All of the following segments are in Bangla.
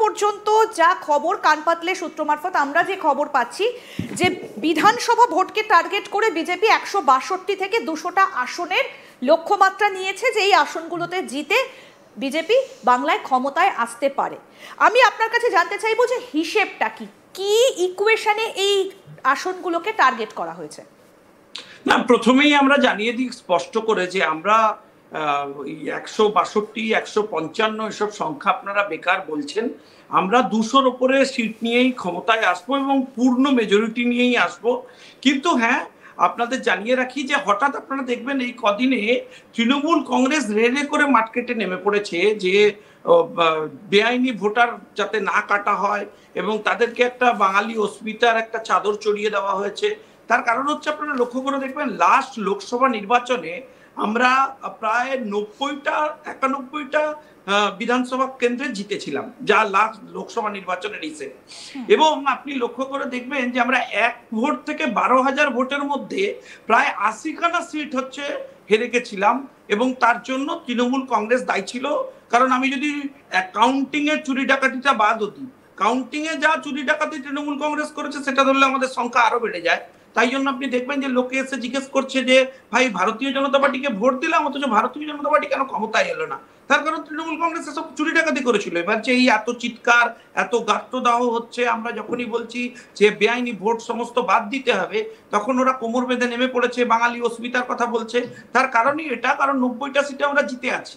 পর্যন্ত যা খবর কান পাতলে সূত্র মারফত আমরা যে খবর পাচ্ছি, যে বিধানসভা ভোটকে টার্গেট করে বিজেপি 162 থেকে 200টা আসনের লক্ষ্যমাত্রা নিয়েছে, যে এই আসনগুলোতে জিতে বিজেপি বাংলায় ক্ষমতায় আসতে পারে। আমি আপনার কাছে জানতে চাইবো যে হিসেবটা কি, কি ইকুয়েশনে এই আসনগুলোকে টার্গেট করা হয়েছে? না, প্রথমেই আমরা জানিয়ে দিই স্পষ্ট করে যে আমরা 162, 155 এসব সংখ্যা আপনারা বেকার বলছেন। আমরা 200-র উপরে সিট নিয়েই ক্ষমতায় আসবো এবং পূর্ণ মেজরিটি নিয়েই আসবো। কিন্তু হ্যাঁ, আপনাদের জানিয়ে রাখি যে হঠাৎ আপনারা দেখবেন এই কদিনে তৃণমূল কংগ্রেস রেলে করে মাঠ কেটে নেমে পড়েছে যে বেআইনি ভোটার যাতে না কাটা হয় এবং তাদেরকে একটা বাঙালি অস্মিতার একটা চাদর চড়িয়ে দেওয়া হয়েছে। তার কারণ হচ্ছে আপনারা লক্ষ্য করে দেখবেন লাস্ট লোকসভা নির্বাচনে আমরা প্রায় 91টা বিধানসভা কেন্দ্রে জিতেছিলাম, যা লাস্ট লোকসভা নির্বাচনের হিসেবে। এবং আপনি লক্ষ্য করে দেখবেন যে আমরা 1 ভোট থেকে 12,000 ভোটের মধ্যে প্রায় 80খানা সিট হচ্ছে হেরে গেছিলাম। এবং তার জন্য তৃণমূল কংগ্রেস দায়ী ছিল। কারণ আমি যদি কাউন্টিং এ চুরি ডাকাতিটা বাদ দিই, কাউন্টিং এ যা চুরি ডাকাতি তৃণমূল কংগ্রেস করেছে সেটা ধরলে আমাদের সংখ্যা আরো বেড়ে যায়। তাই জন্য আপনি দেখবেন যে লোকে এসে জিজ্ঞেস করছে যে ভাই ভারতীয় জনতা পার্টিকে ভোট দিলাম, অথচ ভারতীয় জনতা পার্টি কেন ক্ষমতায় এলো না? তার কারণ তৃণমূল কংগ্রেস এসব চুরি ডাকাতি করেছিল। এবার যে এই এত চিৎকার, এত গাত্রদাহ হচ্ছে, আমরা যখনই বলছি যে বেআইনি ভোট সমস্ত বাদ দিতে হবে, তখন ওরা কোমর বেঁধে নেমে পড়েছে, বাঙালি অস্মিতার কথা বলছে। তার কারণই এটা, কারণ 90টা সিটে আমরা জিতে আছি,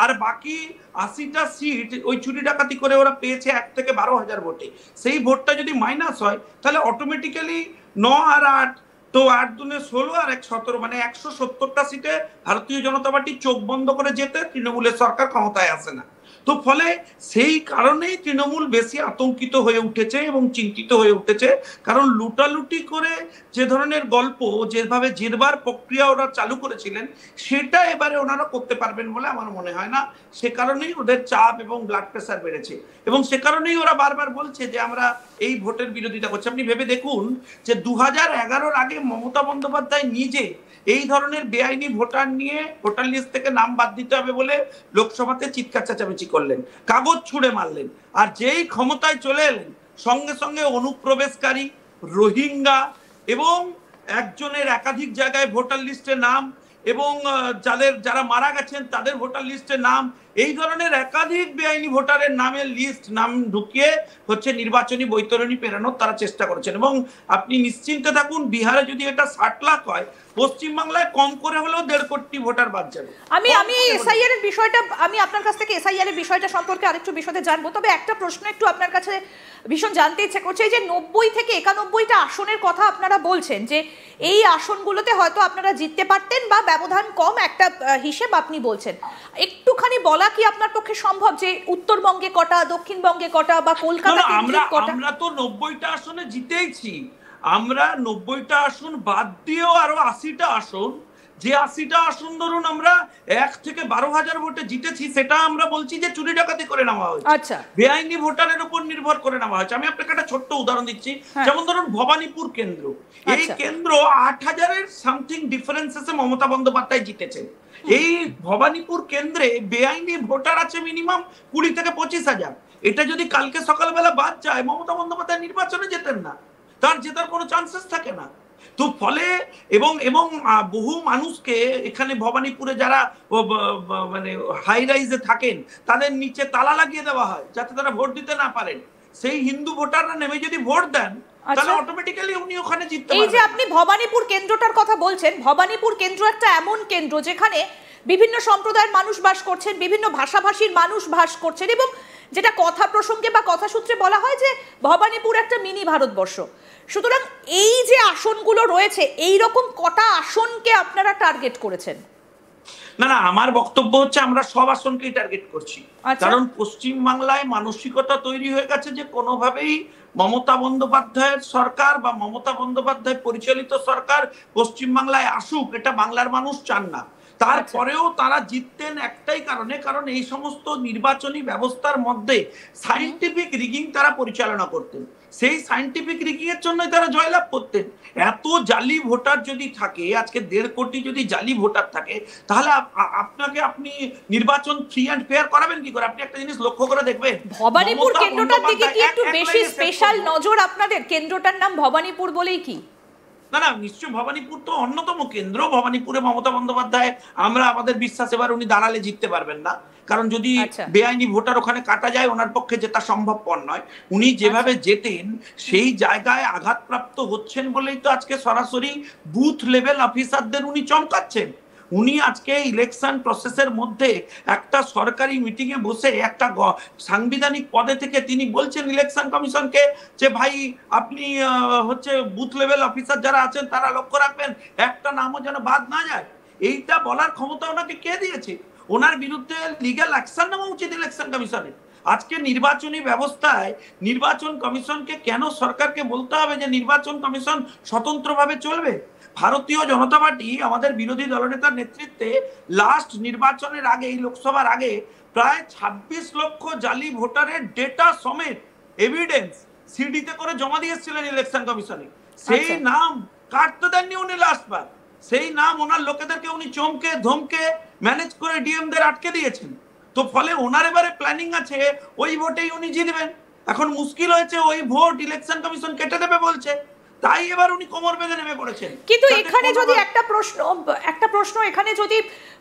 আর বাকি 80টা সিট ওই চুরি ডাকাতি করে ওরা পেয়েছে 1 থেকে 12,000 ভোটে। সেই ভোটটা যদি মাইনাস হয় তাহলে অটোমেটিক্যালি 9 আর 8, তো 8 দুনে 16 আর 1 17, মানে 170টা সিটে ভারতীয় জনতা পার্টি চোখ বন্ধ করে যেতে তৃণমূলের সরকার ক্ষমতায় আসে না। তো ফলে সেই কারণেই তৃণমূল বেশি আতঙ্কিত হয়ে উঠেছে এবং চিন্তিত হয়ে উঠেছে। কারণ লুটালুটি করে যে ধরনের গল্প, যেভাবে জেরবার প্রক্রিয়া ওরা চালু করেছিলেন, সেটা এবারে ওনারা করতে পারবেন বলে আমার মনে হয় না। সে কারণেই ওদের চাপ এবং ব্লাড প্রেসার বেড়েছে, এবং সে কারণেই ওরা বারবার বলছে যে আমরা এই ভোটের বিরোধিতা করছি। আপনি ভেবে দেখুন যে 2011-র আগে মমতা বন্দ্যোপাধ্যায় নিজে এই ধরনের বেআইনি ভোটার নিয়ে ভোটার লিস্ট থেকে নাম বাদ দিতে হবে বলে লোকসভাতে চিৎকার চেঁচামেচি করলেন, কাগজ ছুঁড়ে মারলেন। আর যেই ক্ষমতায় চলে এলেন, সঙ্গে সঙ্গে অনুপ্রবেশকারী, রোহিঙ্গা এবং একজনের একাধিক জায়গায় ভোটার লিস্টে নাম, এবং যারা মারা গেছেন তাদের ভোটার লিস্টে নাম, এই ধরনের একাধিক বেআইনি ভোটারের নামের লিস্ট, নাম ঢুকিয়ে হচ্ছে নির্বাচনী বৈতরণী পেরানোর তারা চেষ্টা করেছেন। এবং আপনি নিশ্চিন্তে থাকুন, বিহারে যদি এটা 60 লাখ হয়, পশ্চিমবাংলায় কম করে হলেও 1.5 কোটি ভোটার বাদ যাবে। আমি এসআইআর এর বিষয়টা, আমি আপনার কাছ থেকে এসআইআর এর বিষয়টা সম্পর্কে আরেকটু বিশদে জানবো। তবে একটা প্রশ্ন একটু আপনার কাছে ভীষণ জানতে ইচ্ছে করছে, এই যে 90 থেকে 91টা আসনের কথা আপনারা বলছেন, যে এই আসনগুলোতে হয়তো আপনারা জিততে পারতেন বা ব্যবধান কম, একটা হিসেব আপনি বলছেন। একটুখানি বলা কি আপনার পক্ষে সম্ভব যে উত্তরবঙ্গে কটা, দক্ষিণবঙ্গে কটা, বা কলকাতা কেন্দ্রিক কটা? আমরা তো 90টা আসনে জিতেইছি। আমরা 90টা আসন বাদ দিয়েও আরো 80টা আসন, যে 80টা আসন ধরুন আমরা 1 থেকে 12,000 ভোটে জিতেছি, সেটা আমরা বলছি যে চুরি ডাকাতি করে নেওয়া হয়েছে। আচ্ছা, বেআইনি ভোটারের উপর নির্ভর করে নেওয়া হয়েছে। আমি আপনাকে একটা ছোট্ট উদাহরণ দিচ্ছি। যেমন ধরুন ভবানীপুর কেন্দ্র, এই কেন্দ্র 8,000-এর সামথিং ডিফারেন্সে মমতা বন্দ্যোপাধ্যায় জিতেছেন। এই ভবানীপুর কেন্দ্রে বেআইনি ভোটার আছে মিনিমাম 20 থেকে 25,000। এটা যদি কালকে সকালবেলা বাদ যায়, মমতা বন্দ্যোপাধ্যায় নির্বাচনে যেতেন না, তার জেতার কোনো চান্সেস থাকে না। তো ফলে এবং বহু মানুষকে এখানে ভবানীপুরে যারা মানে হাই রাইজে থাকেন, তাদের নিচে তালা লাগিয়ে দেওয়া হয় যাতে তারা ভোট দিতে না পারেন। সেই হিন্দু ভোটাররা নেমে যদি ভোট দেন, তাহলে অটোমেটিক্যালি উনি ওখানে জিততে পারবেন। এই যে আপনি ভবানীপুর কেন্দ্রটার কথা বলছেন, ভবানীপুর কেন্দ্র একটা এমন কেন্দ্র যেখানে বিভিন্ন সম্প্রদায়ের মানুষ বাস করছেন, বিভিন্ন ভাষাভাষীর মানুষ বাস করছেন, এবং যেটা কথা প্রসঙ্গে বা কথা সূত্রে বলা হয় যে ভবানীপুর একটা মিনি ভারতবর্ষ। সুতরাং এই যে আসনগুলো রয়েছে, এই রকম কটা আসনকে আপনারা টার্গেট করেছেন? না, আমার বক্তব্য হচ্ছে আমরা সব আসনকেই টার্গেট করছি। কারণ পশ্চিম বাংলায় মানসিকতা তৈরি হয়ে গেছে যে কোনোভাবেই মমতা বন্দ্যোপাধ্যায়ের সরকার বা মমতা বন্দ্যোপাধ্যায় পরিচালিত সরকার পশ্চিম বাংলায় আসুক, এটা বাংলার মানুষ চান না। তারপরেও তারা জিততেন একটাই কারণে, কারণ এই সমস্ত নির্বাচনী ব্যবস্থার মধ্যে সায়েন্টিফিক রিগিং তারা পরিচালনা করতেন। সেই সায়েন্টিফিক রিগিং এর জন্যই তারা জয়লাভ করতেন। এত জালি ভোটার যদি থাকে, আজকে 1.5 কোটি যদি জালি ভোটার থাকে, তাহলে আপনি নির্বাচন ফ্রি অ্যান্ড ফেয়ার করাবেন কি করে? আপনি একটা জিনিস লক্ষ্য করে দেখবেন, ভবানীপুর কেন্দ্রটার দিকে কি একটু বেশি স্পেশাল নজর আপনাদের? কেন্দ্রটার নাম ভবানীপুর বলেই কি? না না, নিশ্চয় ভবানীপুর তো অন্যতম কেন্দ্র। ভবানীপুরে মমতা বন্দ্যোপাধ্যায়, আমরা আমাদের বিশ্বাস এবার উনি দাঁড়ালে জিততে পারবেন না, কারণ যদি বেআইনি ভোটার ওখানে কাটা যায় ওনার পক্ষে জেতা সম্ভবপর নয়। উনি যেভাবে জেতেন সেই জায়গায় আঘাতপ্রাপ্ত হচ্ছেন বলেই তো আজকে সরাসরি বুথ লেভেল অফিসারদের উনি চমকাচ্ছেন। উনি আজকে ইলেকশন প্রসেসের মধ্যে একটা সরকারি মিটিং এ বসে একটা সাংবিধানিক পদে থেকে তিনি বলছেন ইলেকশন কমিশনকে যে ভাই আপনি হচ্ছে বুথ লেভেল অফিসার যারা আছেন তারা লক্ষ্য রাখবেন একটা নামও যেন বাদ না যায়। এইটা বলার ক্ষমতা ওনাকে কে দিয়েছে? ওনার বিরুদ্ধে লিগ্যাল অ্যাকশন নেওয়া উচিত ইলেকশন কমিশনের। আজকে নির্বাচনী ব্যবস্থায় নির্বাচন কমিশনকে কেন সরকারকে বলতে হবে যে নির্বাচন কমিশন স্বতন্ত্রভাবে চলবে? ভারতীয় জনতা পার্টি আমাদের বিরোধী দলনেতার নেতৃত্বে লাস্ট নির্বাচনের আগে, এই লোকসভার আগে, প্রায় 26 লক্ষ জালি ভোটারের ডেটা সমেত এভিডেন্স সিডিতে করে জমা দিয়েছিলেন ইলেকশন কমিশনে। সেই নাম কাটতে দেননি উনি লাস্টবার। সেই নাম ওনার লোকেদেরকে উনি চমকে ধমকে ম্যানেজ করে ডিএমদের আটকে দিয়েছেন। তো ফলে ওনার এবারে প্ল্যানিং আছে ওই ভোটেই উনি জিতবেন। এখন মুশকিল হয়েছে, ওই ভোট ইলেকশন কমিশন কেটে দেবে বলছে, তাই এবার উনি কোমর বেঁধে নেমে পড়েছেন। কিন্তু এখানে যদি একটা প্রশ্ন এখানে যদি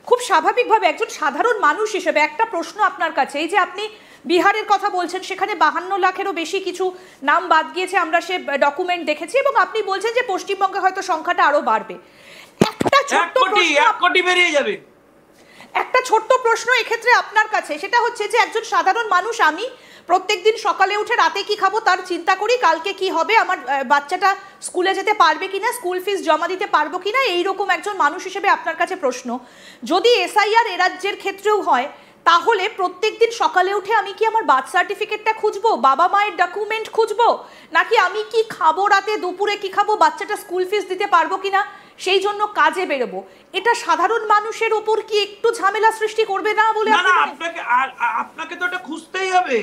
খুব স্বাভাবিকভাবে একজন সাধারণ মানুষ হিসেবে একটা প্রশ্ন আপনার কাছে, এই যে আপনি বিহারের কথা বলছেন, সেখানে 52 লাখেরও বেশি কিছু নাম বাদ গিয়েছে, আমরা সে ডকুমেন্ট দেখেছি, এবং আপনি বলছেন যে পশ্চিমবঙ্গে হয়তো সংখ্যাটা আরো বাড়বে। একটা ছোট্ট প্রশ্ন, 1 কোটি বেরিয়ে যাবে। একটা ছোট্ট প্রশ্ন এক্ষেত্রে আপনার কাছে, সেটা হচ্ছে যে একজন সাধারণ মানুষ, আমি প্রত্যেকদিন সকালে উঠে রাতে কি খাবো তার চিন্তা করি, কালকে কি হবে, আমার বাচ্চাটা স্কুলে যেতে পারবে কিনা, স্কুল ফিস জমা দিতে পারবো কিনা, এইরকম একজন মানুষ হিসেবে আপনার কাছে প্রশ্ন, যদি এসআইআর এ রাজ্যের ক্ষেত্রেও হয়, তাহলে প্রত্যেকদিন সকালে উঠে আমি কি আমার বার্থ সার্টিফিকেটটা খুঁজবো, বাবা মায়ের ডকুমেন্ট খুঁজবো, নাকি আমি কি খাবো, রাতে দুপুরে কি খাবো, বাচ্চাটা স্কুল ফিস দিতে পারবো কিনা, সেই জন্য কাজে বেরোবো? এটা সাধারণ মানুষের উপর কি একটু ঝামেলা সৃষ্টি করবে না বলে? আপনাকে তো এটা খুঁজতেই হবে।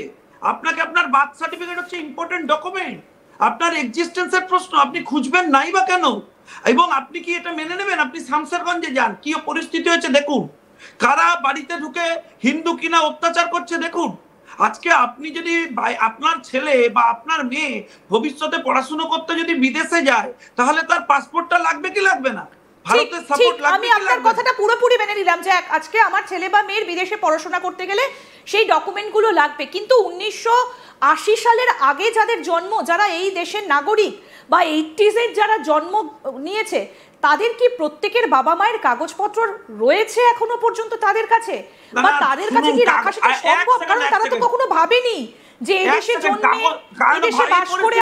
আপনাকে আপনার বার্থ সার্টিফিকেট হচ্ছে ইম্পর্টেন্ট ডকুমেন্ট। আপনার এক্সিস্টেন্সের প্রশ্ন, আপনি খুঁজবেন নাই বা কেন? এবং আপনি কি এটা মেনে নেবেন? আপনি শামসেরগঞ্জে যান, কি পরিস্থিতি হয়েছে দেখুন, কারা বাড়িতে ঢুকে হিন্দু কিনা অত্যাচার করছে দেখুন। আজকে আপনি যদি আপনার ছেলে বা আপনার মেয়ে ভবিষ্যতে পড়াশোনা করতে যদি বিদেশে যায়, তাহলে তার পাসপোর্টটা লাগবে কি লাগবে না? ভারতের সাপোর্ট লাগবে। আমি আপনার কথাটা পুরোপুরি মেনে নিলাম যে আজকে আমার ছেলে বা মেয়ের বিদেশে পড়াশোনা করতে গেলে সেই ডকুমেন্টগুলো লাগবে, কিন্তু 1980 সালের আগে যাদের জন্ম, যারা এই দেশের নাগরিক বা 80s এর যারা জন্ম নিয়েছে, তাদের কি প্রত্যেকের বাবা মায়ের কাগজপত্র রয়েছে এখনো পর্যন্ত তাদের কাছে, বা তাদের কাছে কি রাখা সেটা সম্ভব? কারণ তারা তো কখনো ভাবেনি যে এই দেশে জন্মে এই দেশে বাস করে